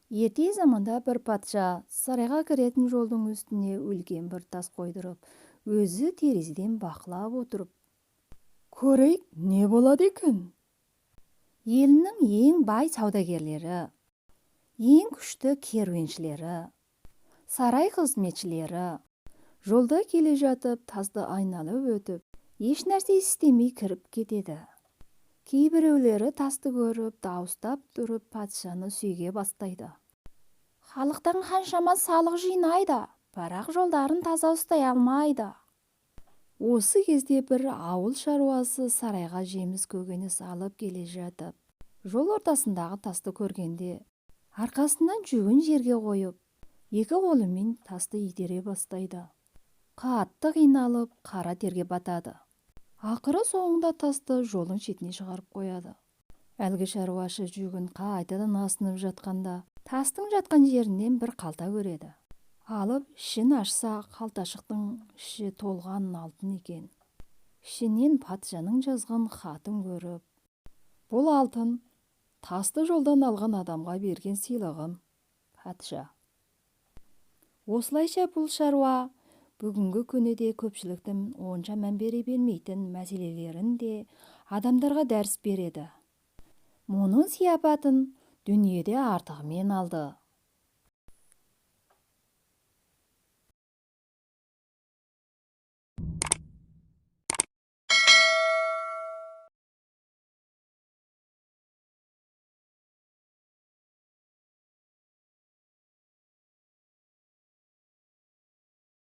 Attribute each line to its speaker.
Speaker 1: Ерте заманда бір патша сарайға кіретін жолдың үстіне үлкен бір тас қойдырып, өзі терезеден бақылап отырып,
Speaker 2: Көрейік, не болады екен?
Speaker 1: елінің ең бай саудагерлері, ең күшті керуеншілері, сарай қызметшілері жолда келе жатып тасты айналып өтіп, еш нәрсе істемей кіріп кетеді. Кейбіреулері тасты көріп, дауыстап тұрып патшаны сүйге бастайды. Халықтан қаншама салық жинайды, бірақ жолдарын таза ұстай алмайды. Осы кезде бір ауыл шаруасы сарайға жеміс көкөніс алып келе жатып, жол ортасындағы тасты көргенде, арқасынан жүгін жерге қойып, екі қолымен тасты итере бастайды. Қатты қиналып, қара терге батады. Ақыры соңында тасты жолың шетіне шығарып қояды. Әлгі шаруашы жүгін қайтадан асынып жатқанда, тастың жатқан жерінен бір қалта көреді. Алып, ішін ашса, қалташықтың іші толған алтын екен. Ішінен патшаның жазған хатын көріп, бұл алтын тасты жолдан алған адамға берген сыйлығым, патша. Осылайша бұл шаруа бүгінгі күні де көпшіліктің онша мән бере бермейтін мәселелерін де адамдарға дәріс береді. Мұның сияпатын дүниеде артығымен алды.